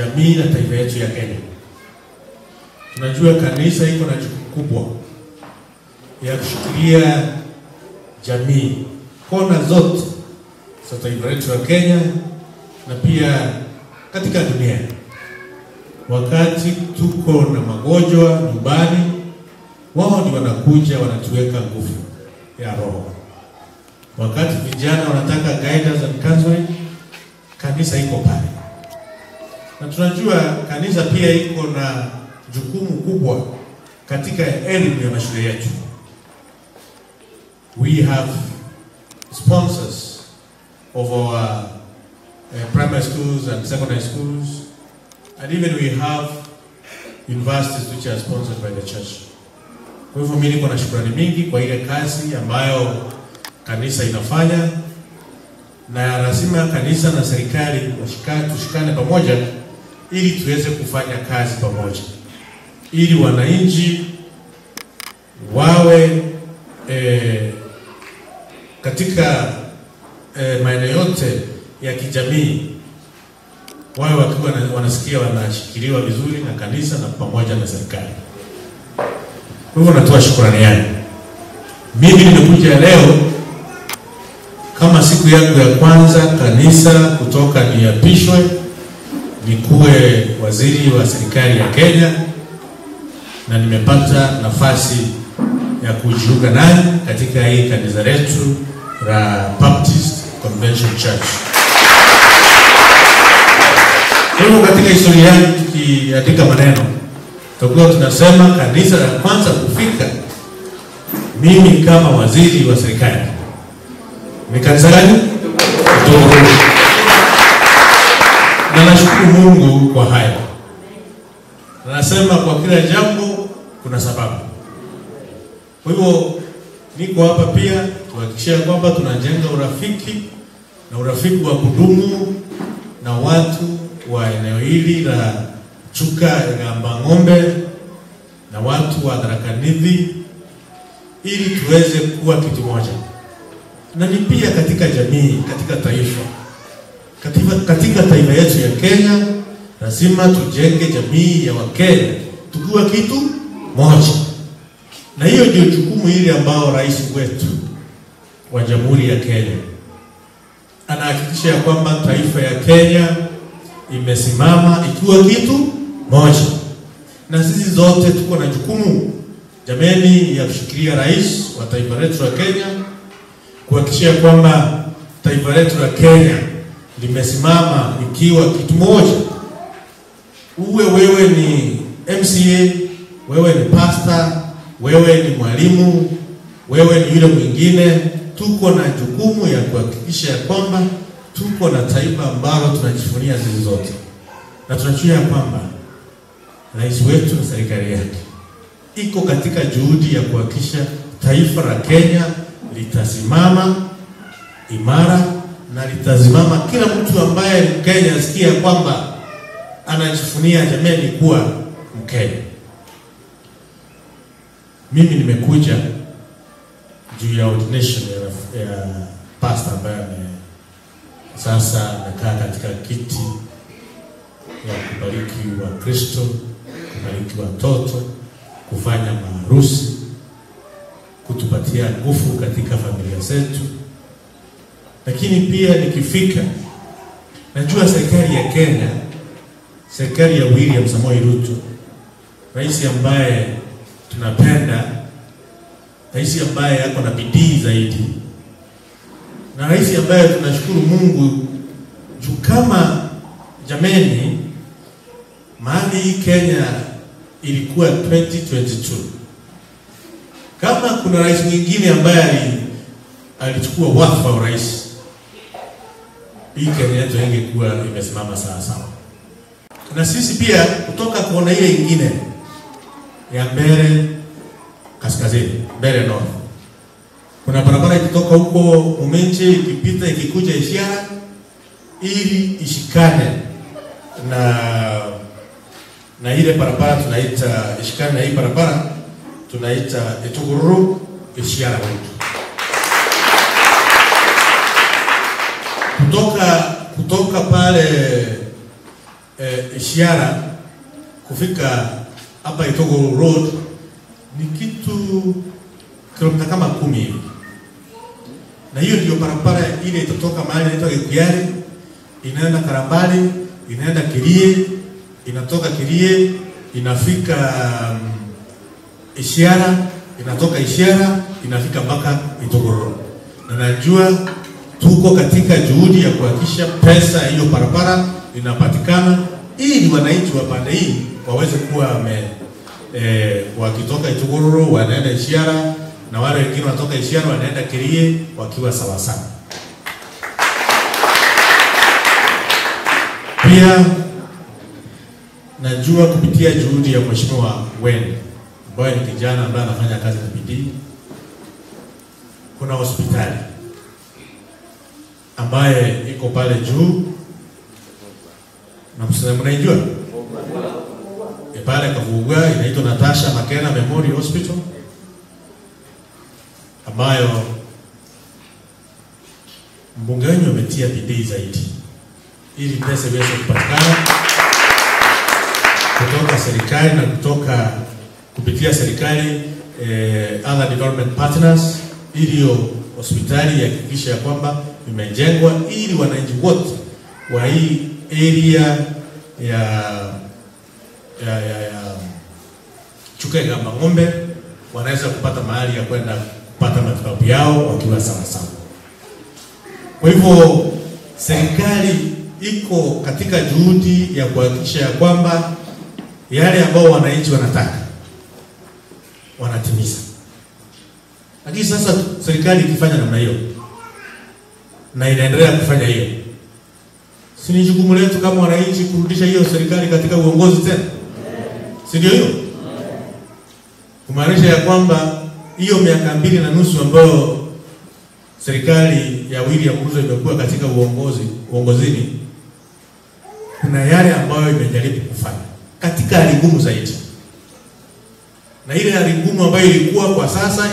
jamii na taifa yetu ya Kenya. Tunajua kanisa iko na jukumu kubwa ya kushikilia jamii kona zote za taifa letu la Kenya na pia katika dunia. Wakati tuko na magonjwa nyumbani, wao ndio wanakuja wanatuweka nguvu ya roho. Wakati vijana wanataka guidance and counseling, kanisa iko pale. Na tunajua kanisa pia iko na jukumu kubwa katika elimu ya mashule yetu. We have sponsors of our primary schools and secondary schools, and even we have universities which are sponsored by the church. Kwa hivyo mimi niko na shukrani mingi kwa ile kazi ambayo kanisa inafanya, na lazima kanisa na serikali tushikane pamoja ili tuweze kufanya kazi pamoja, ili wananchi wawe katika maeneo yote ya kijamii wawe wakiwa wanasikia wanashikiliwa vizuri na kanisa na pamoja na serikali. Kwa hivyo natoa shukrani yangu. Mimi nimekuja leo kama siku yangu ya kwanza kanisa kutoka niapishwe nikuwe waziri wa serikali ya Kenya, na nimepata nafasi ya kujiunga naye katika hii kanisa letu la Baptist Convention Church. Hivyo katika historia yangu tukiandika maneno, tutakuwa tunasema kanisa la kwanza kufika mimi kama waziri wa serikali ni kanisa gani? Na nashukuru Mungu kwa haya. Nasema kwa kila jambo kuna sababu. Kwa hivyo niko hapa pia kuhakikisha kwamba tunajenga urafiki na urafiki wa kudumu na watu wa eneo hili la Chuka Gamba Ng'ombe na watu wa Tharaka Nithi, ili tuweze kuwa kitu moja. Na ni pia katika jamii, katika taifa. Katika taifa yetu ya Kenya, lazima tujenge jamii ya Wakenya tukiwa kitu moja. Na hiyo ndio jukumu ile ambao rais wetu wa Jamhuri ya Kenya anahakikisha kwamba taifa ya Kenya imesimama ikiwa kitu moja. Na sisi zote tuko na jukumu jameni ya kushikilia rais wa taifa letu la Kenya, kuhakikisha kwamba taifa letu la Kenya limesimama ikiwa kitu moja. Wewe ni MCA, wewe ni pastor, wewe ni mwalimu, wewe ni yule mwingine, tuko na jukumu ya kuhakikisha kwamba tuko na taifa ambalo tunajivunia sisi zote. Na tunajua kwamba rais wetu na serikali yake iko katika juhudi ya kuhakikisha taifa la Kenya litasimama imara na litazimama kila mtu ambaye Mkenya asikia kwamba anajivunia jamii kuwa Mkenya. Mimi nimekuja juu ya ordination ya pastor ambaye sasa anakaa katika kiti ya kubariki wa Kristo, kubariki watoto, kufanya maharusi, kutupatia nguvu katika familia zetu. Lakini pia nikifika, najua serikali ya Kenya, serikali ya William Samoei Ruto, rais ambaye tunapenda, rais ambaye yako na bidii zaidi, na rais ambaye tunashukuru Mungu juu kama jameni mahali Kenya ilikuwa 2022. Kama kuna rais mwingine ambaye alichukua wadhifa wa rais, hii Kenya yetu ingekuwa imesimama sawa sawa. Na sisi pia kutoka kona ile nyingine ya Mbere kaskazini, Mbere north, kuna barabara ikitoka huko Umenche ikipita ikikuja Isiara ili ishikane na ile barabara tunaita ishikane na hii barabara tunaita Ituguru Isiara wetu. Kutoka pale ishara kufika hapa Itogoro Road ni kitu kilomita kama 10 hivi. Na hiyo ndio barabara ile itatoka mahali inaitwa Gikuyari, inaenda Karambali, inaenda Kirie, inatoka Kirie, inafika Ishara, inatoka Ishara, inafika mpaka Itogoro. Na najua tuko katika juhudi ya kuhakikisha pesa hiyo barabara inapatikana ili wananchi wa pande hii waweze kuwa wakitoka Itogoro wanaenda Ishara, na wale wengine wanatoka Ishara wanaenda Kirie wakiwa sawa sawa. Pia najua kupitia juhudi ya Mheshimiwa Wene ambaye ni kijana ambaye anafanya kazi na bidii, kuna hospitali ambaye iko pale juu na mnaijua pale Kavuga, inaitwa Natasha Makena Memorial Hospital, ambayo mbunge wenu ametia bidii zaidi ili pesa iweze kupatikana kutoka serikali na kutoka kupitia serikali other development partners, ili hiyo hospitali ihakikishe ya kwamba imejengwa ili wananchi wote wa hii area ya Chukega Mang'ombe wanaweza kupata mahali ya kwenda kupata matibabu yao wakiwa sawa sawa. Kwa hivyo serikali iko katika juhudi ya kuhakikisha ya kwamba yale ambao wananchi wanataka wanatimiza. Lakini sasa serikali ikifanya namna hiyo na inaendelea kufanya hiyo, si ni jukumu letu kama wananchi kurudisha hiyo serikali katika uongozi tena? Si ndio hiyo? Kumaanisha ya kwamba hiyo miaka 2.5 ambayo serikali ya William Ruto imekuwa katika uongozini, kuna yale ambayo imejaribu kufanya katika hali ngumu zaidi. Na ile hali ngumu ambayo ilikuwa kwa sasa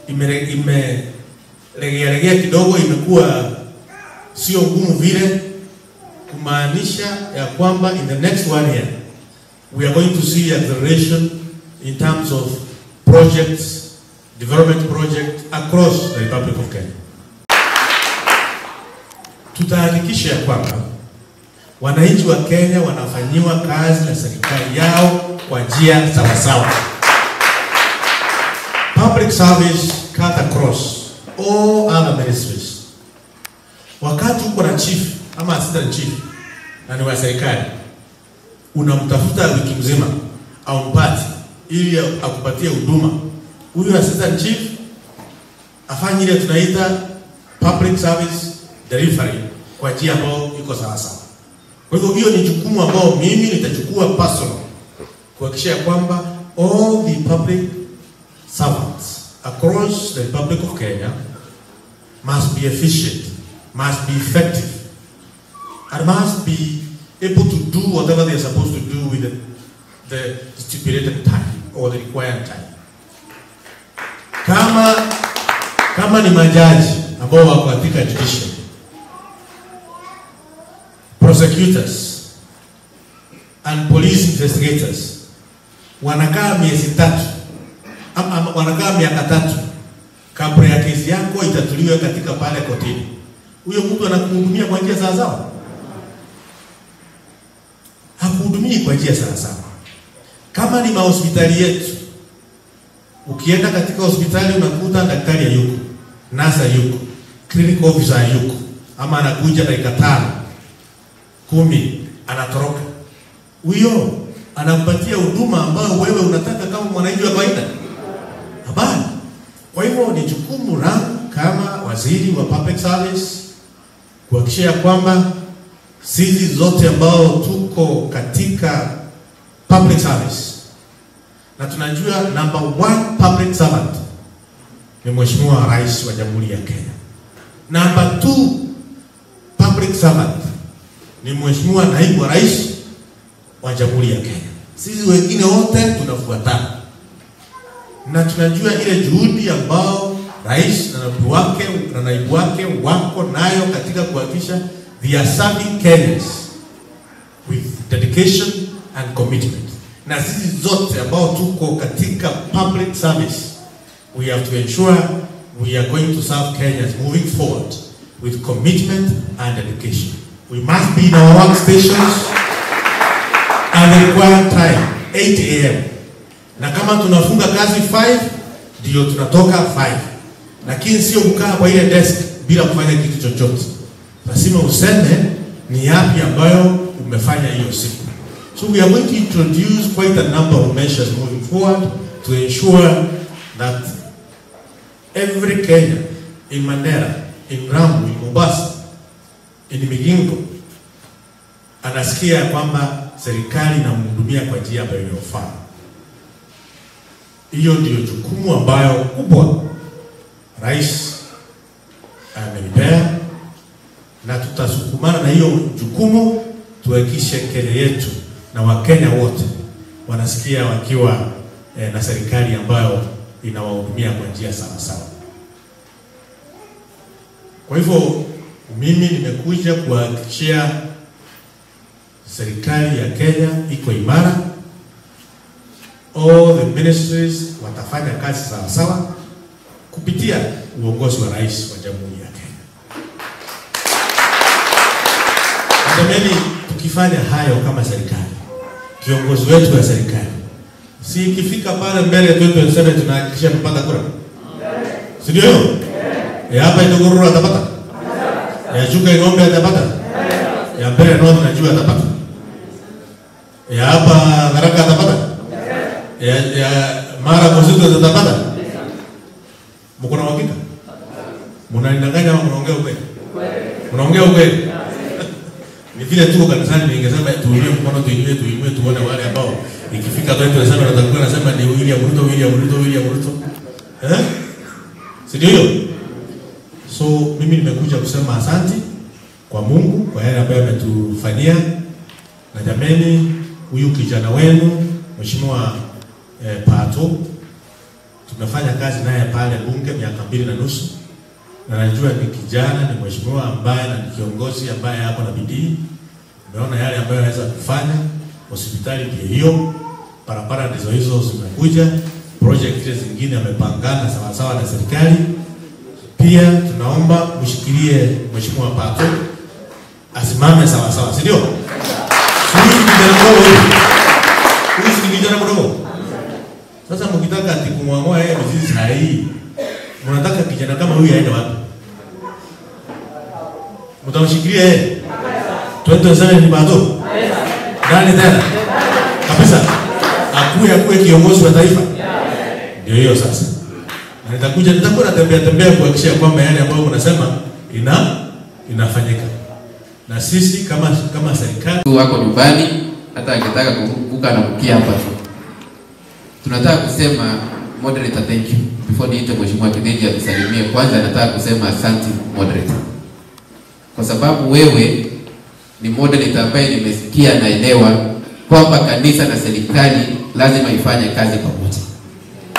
imelegea kidogo, imekuwa sio ngumu vile, kumaanisha ya kwamba in the next 1 year we are going to see acceleration in terms of projects, development projects across the Republic of Kenya. Tutahakikisha ya kwamba wananchi wa Kenya wanafanyiwa kazi na serikali yao kwa njia sawa sawa. Public service cut across all other ministries. Wakati uko na chief ama assistant chief na ni wa serikali, unamtafuta wiki mzima au mpati ili akupatie huduma, huyu assistant chief afanye ile tunaita public service delivery kwa njia ambayo iko sawa sawa. Kwa hivyo hiyo ni jukumu ambao mimi nitachukua personal kuhakikisha kwamba all the public servants across the Republic of Kenya must be efficient, must be effective, and must be able to do whatever they are supposed to do with the stipulated time or the required time. Kama ni majaji ambao wako katika judiciary, prosecutors and police investigators wanakaa miezi 3 ama wanakaa miaka 3 kabla ya kesi yako itatuliwe katika pale kotini. Huyo mtu anakuhudumia kwa njia sawa sawa? Hakuhudumii kwa njia sawa sawa. Kama ni mahospitali yetu, ukienda katika hospitali unakuta daktari hayuko, nurse hayuko, clinic officer hayuko, ama anakuja dakika 5 10 anatoroka. Huyo anakupatia huduma ambayo wewe unataka kama mwananchi wa kawaida? Habari. Kwa hivyo ni jukumu langu kama waziri wa public service kuhakikisha kwamba sisi zote ambao tuko katika public service, na tunajua number 1 public servant ni Mheshimiwa Rais wa Jamhuri ya Kenya. Number 2 public servant ni Mheshimiwa Naibu wa Rais wa Jamhuri ya Kenya. Sisi wengine wote tunafuatana. Na tunajua ile juhudi ambao Rais na naibu wake wako nayo katika kuhakikisha they are serving Kenyans with dedication and commitment. Na sisi zote ambao tuko katika public service, we have to ensure we are going to serve Kenyans moving forward with commitment and dedication. We must be in our workstations at the required time, 8 a.m. Na kama tunafunga kazi 5, ndio tunatoka 5. Lakini sio kukaa kwa ile desk bila kufanya kitu chochote. Lazima useme ni yapi ambayo umefanya hiyo siku. So we are going to introduce quite a number of measures moving forward to ensure that every Kenyan in Mandera, in Rambu, in Mombasa, in Migingo anasikia kwamba serikali inamhudumia kwa njia ambayo inafaa. Hiyo ndio jukumu ambayo kubwa Rais amenipea, na tutasukumana na hiyo jukumu tuhakikishe Kenya yetu na Wakenya wote wanasikia wakiwa na serikali ambayo inawahudumia kwa njia sawa sawa. Kwa hivyo mimi nimekuja kuhakikishia serikali ya Kenya iko imara. All the ministries watafanya kazi sawa sawa kupitia uongozi wa Rais wa Jamhuri ya Kenya. Jamani, tukifanya hayo kama serikali, kiongozi wetu wa serikali, si ikifika pale mbele 2027 tunahakikisha mpata kura? Si ndio? Hapa Itogororo atapata? Ya Chuka Ng'ombe atapata? Ya Mbere North najua atapata? Ya hapa Tharaka atapata? Ya Mara Constituency atapata? Mko na uhakika? Mnanidanganya ama mnaongea ukweli? Mnaongea ukweli? Ni vile tu kanisani ningesema tuinue mkono tuinue tuone wale ambao ikifika 2027 watakuwa nasema ni William Ruto. Si ndio? So mimi nimekuja kusema asante kwa Mungu kwa yale ambayo ametufanyia. Na jameni, huyu kijana wenu Mheshimiwa Pato, tumefanya kazi naye pale bunge miaka 2.5, na najua ni kijana, ni mheshimiwa ambaye na ni kiongozi ambaye hapo na bidii. Umeona yale ambayo anaweza kufanya. Hospitali ndio hiyo, barabara ndizo hizo zimekuja, project zile zingine amepangana sawa sawa na serikali. Pia tunaomba mshikilie Mheshimiwa Pato asimame sawa sawa, si ndio? Huyu ni kijana mdogo. Sasa mkitaka ati kumwamua yeye mizizi sahihi, mnataka kijana kama huyu aende wapi? Mtamshikilia yeye? 2027 ni bado? Nani tena? Kabisa. Akuwe kiongozi wa taifa. Ndio hiyo sasa. Na nitakuwa natembea kuhakikisha kwamba yale ambayo unasema inafanyika. Na sisi kama serikali wako nyumbani, hata akitaka kuvuka na kukia hapa tu. Tunataka kusema moderator, thank you. Before niite Mheshimiwa Kideji atusalimie, kwanza nataka kusema asante moderator. Kwa sababu wewe ni moderator ambaye nimesikia naelewa kwamba kanisa na serikali lazima ifanye kazi pamoja.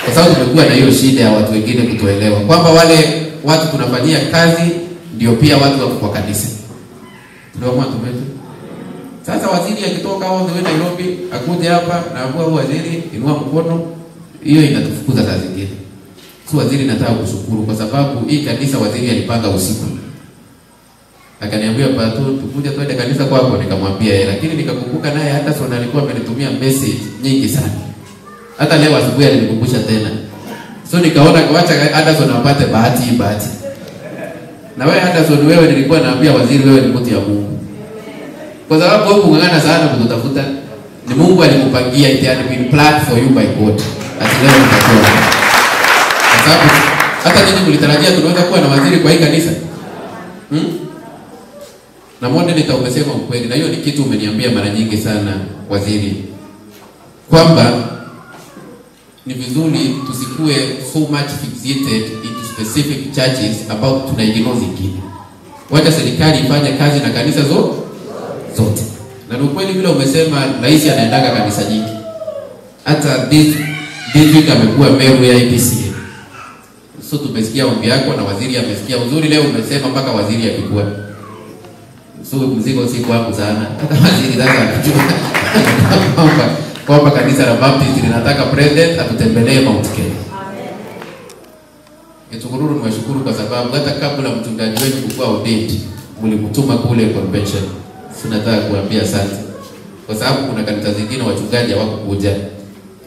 Kwa sababu tumekuwa na hiyo shida ya watu wengine kutoelewa kwamba wale watu tunafanyia kazi ndio pia watu wako kwa kanisa. Tunaomba tumetu. Sasa waziri akitoka hao ndio Nairobi akuje hapa na ambao waziri inua mkono, hiyo inatufukuza saa zingine. So waziri nataka kushukuru kwa sababu hii kanisa waziri alipanga usiku. Akaniambia Pato tukuje twende kanisa kwako, nikamwambia yeye, lakini nikakumbuka naye hata Son alikuwa amenitumia message nyingi sana. Hata leo asubuhi alinikumbusha tena. So nikaona kuacha Anderson apate bahati. Na wewe Anderson, wewe nilikuwa naambia waziri wewe ni mtu ya Mungu. Kwa sababu wewe ungangana sana kutafuta, ni Mungu alikupangia, it had been planned for you by God. Leo utakuwa. Kwa sababu hata nyinyi mlitarajia tunaweza kuwa na waziri kwa hii kanisa. Na mwende nitaumesema ukweli, na hiyo ni kitu umeniambia mara nyingi sana waziri, kwamba ni vizuri tusikue so much fixated into specific churches about tunaignore zingine. Wacha serikali ifanye kazi na kanisa zote. Na ni ukweli vile umesema rais anaendanga kanisa nyingi. Hata this week amekuwa Meru ya IPCA. So tumesikia ombi yako na waziri amesikia uzuri, leo umesema mpaka waziri akikua. So mzigo si kwangu sana. Hata waziri sasa akijua kwamba kanisa la Baptist linataka president atutembelee Mount Kenya. Nitukururu niwashukuru kwa sababu hata kabla mchungaji wetu kukua ordained mlimtuma kule convention. Tunataka kuambia asante. Kwa sababu kuna kanisa zingine wachungaji hawakukuja.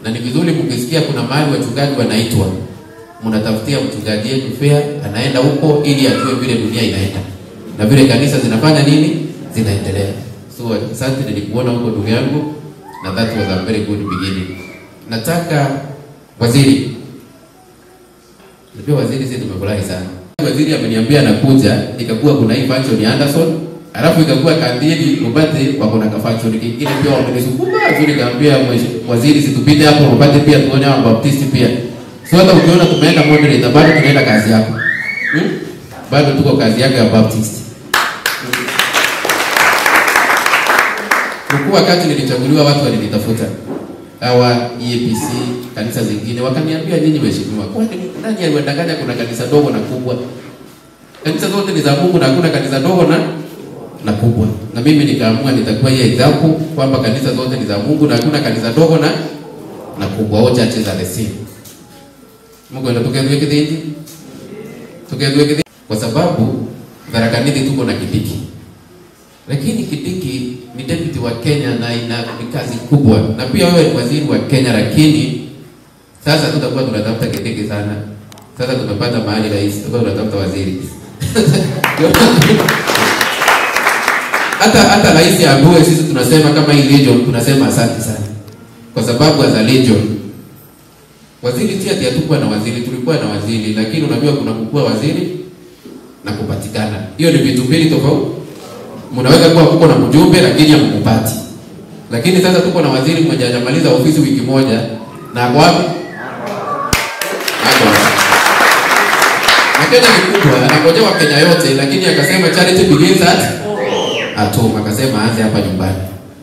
Na ni vizuri mkisikia kuna mahali wachungaji wanaitwa, mnatafutia mchungaji wenu fair, anaenda huko ili ajue vile dunia inaenda. Na vile kanisa zinafanya nini? Zinaendelea. So asante nilikuona huko ndugu yangu, na that was a very good beginning. Nataka waziri. Ndio waziri sisi tumefurahi sana. Waziri ameniambia anakuja, ikakuwa kuna hii function ya Anderson, alafu ikakuwa kandili upate wako na function kingine pia wamenisukuma, nzuri kaambia waziri situpite hapo upate pia tuone wa Baptist pia. So hata ukiona tumeenda moderator bado tunaenda kazi yako. Bado tuko kazi yako ya Baptist. Kwa wakati nilichaguliwa watu walinitafuta. Hawa EAPC, kanisa zingine wakaniambia nyinyi mheshimiwa, kwani nani aliwadanganya kuna kanisa dogo na kubwa? Kanisa zote ni za Mungu na hakuna kanisa dogo na kubwa. Na mimi nikaamua nitakuwa hii example kwamba kanisa zote ni za Mungu na hakuna kanisa dogo na kubwa. All churches are the same. Mungu anatokea kidini. Kwa sababu Tharaka Nithi tuko na Kindiki. Lakini Kindiki ni deputy wa Kenya na ina kazi kubwa. Na pia wewe ni waziri wa Kenya, lakini sasa tutakuwa tunatafuta Kindiki sana. Sasa tumepata mahali rais, tutakuwa tunatafuta waziri. Hata rais ambaye sisi tunasema kama hii legion tunasema asante sana. Kwa sababu as a legion waziri tia tukua na waziri, tulikuwa na waziri, lakini unajua kuna kukua waziri na kupatikana. Hiyo ni vitu mbili tofauti. Mnaweza kuwa kuko na mjumbe lakini hamkupati. Lakini sasa tuko na waziri mmoja hajamaliza ofisi wiki moja na wapi? Kenya ni kubwa, anangoja wa Kenya yote, lakini akasema charity begins at home, akasema aanze hapa nyumbani.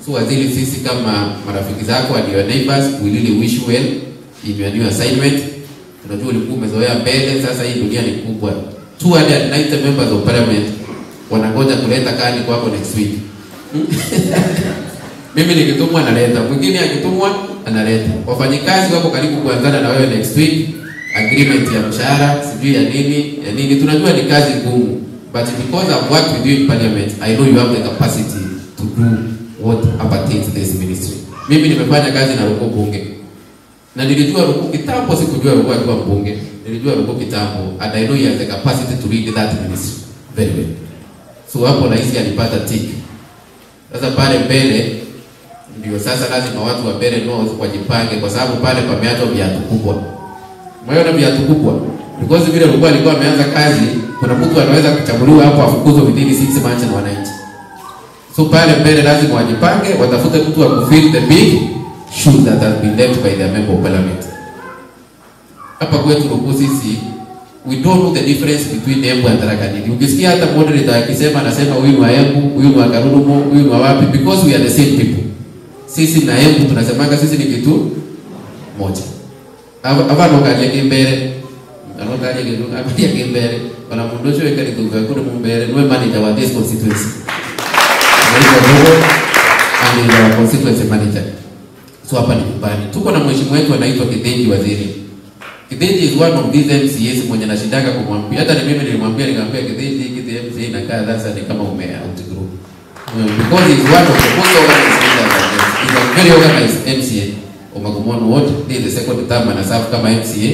So waziri, sisi kama marafiki zako and your neighbors, we really wish you well in your new assignment. Tunajua ulikuwa umezoea mbele, sasa hii dunia ni kubwa. 290 members of parliament wanangoja kuleta kadi kwako next week. Mimi nikitumwa analeta, mwingine akitumwa analeta. Wafanyikazi wako karibu kuanzana na wewe next week. Agreement ya mshahara, sijui ya nini, tunajua ni kazi ngumu. But because I've worked with you in parliament, I know you have the capacity to do what appertains to this ministry. Mimi nimefanya kazi na Ruko bunge. Na nilijua Ruko kitambo, sikujua Ruko akiwa mbunge. Nilijua Ruko kitambo, and I know he has the capacity to lead that ministry very well. So hapo rais alipata tick. Sasa pale mbele ndio sasa lazima watu wa mbele North wajipange, kwa sababu pale pameachwa viatu kubwa. Mwaona viatu kubwa. Because vile Ruko alikuwa ameanza kazi, kuna mtu anaweza kuchaguliwa hapo afukuzwe within 6 months na wananchi. So pale mbele lazima wajipange, watafute mtu wa kufill the big shoes that has been left by the member of parliament. Hapa kwetu Ruko sisi, we don't know the difference between Embu and Tharaka Nithi. Ukisikia hata moderator akisema anasema huyu ni wa Embu, huyu ni wa Karurumo, huyu ni wa wapi, because we are the same people. Sisi na Embu tunasemanga sisi ni kitu moja. Hapa nokali kimbere. Anokali kimbere. Wana mundosho ekali kuva kuna mumbere no manager wa this constituency. And the constituency manager. So hapa ni kubani. Tuko na mheshimiwa wetu anaitwa Kithenji waziri. Kithenji is one of these MCAs mwenye anashindaka kumwambia. Hata mimi nilimwambia nikamwambia Kithenji MCA inakaa sasa ni kama out group. Because he is one of the most organized leaders. He is a very organized MCA. Omagumono wote ndiye the second term anasafu kama MCA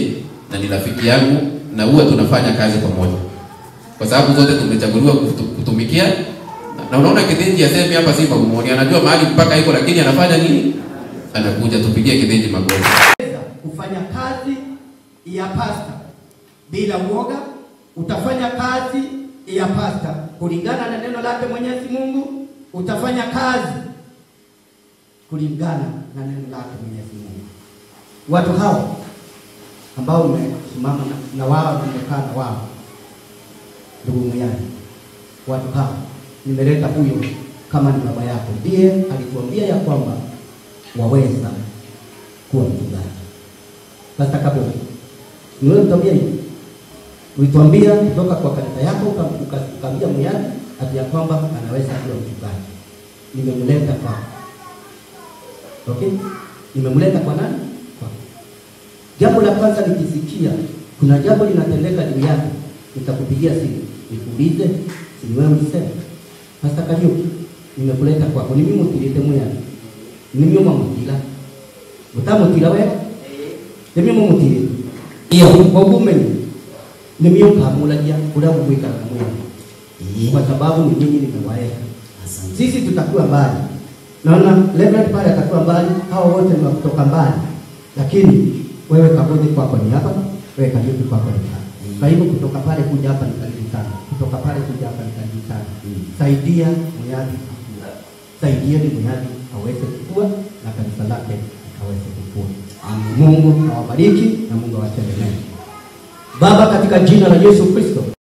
na ni rafiki yangu na huwa tunafanya kazi pamoja. Kwa sababu zote tumechaguliwa kutumikia na unaona Kithenji aseme hapa si Magumono, anajua mahali mpaka iko, lakini anafanya nini? Anakuja tupigie Kithenji magoti. Kufanya kazi ya pasta bila uoga, utafanya kazi ya pasta kulingana na neno lake Mwenyezi Mungu, utafanya kazi kulingana na neno lake Mwenyezi Mungu. Watu hao ambao umesimama na wao, tumekaa na wao, ndugu Muyani, watu hao nimeleta huyo kama ni baba yako, ndiye alituambia ya kwamba waweza kuwa mchungaji. Sasa kabla niwe mtambia hivi, ulituambia kutoka kwa kanisa yako ukaambia Muyani ati ya kwamba anaweza kuwa mchungaji. Nimemleta kwa. Okay? Nimemleta kwa nani? Kwa. Jambo la kwanza nikisikia kuna jambo linatendeka juu yake, nitakupigia simu. Nikuulize, si wewe msema. Pastor Kariuki, nimekuleta kwako. Ni mimi mutirite muya. Ni mimi mamutira. Utamutira wewe? Ni mimi mumutire. Iyo, kwa kumeni. Ni mimi ukamulagia kula mweka muya. Kwa sababu ni mimi nimewaeka. Sisi tutakuwa mbali. Naona Reverend pale atakuwa mbali, hao wote ni kutoka mbali. Lakini wewe kabodi kwako ni hapa, wewe Kariuki kwako ni hapa. Kwa hivyo kutoka pale kuja hapa ni karibu sana. Kutoka pale kuja hapa ni karibu sana. Saidia Muyathi kukua. Saidia ni Muyathi aweze kukua na kanisa lake aweze kukua. Mungu awabariki na Mungu awatembelee. Baba, katika jina la Yesu Kristo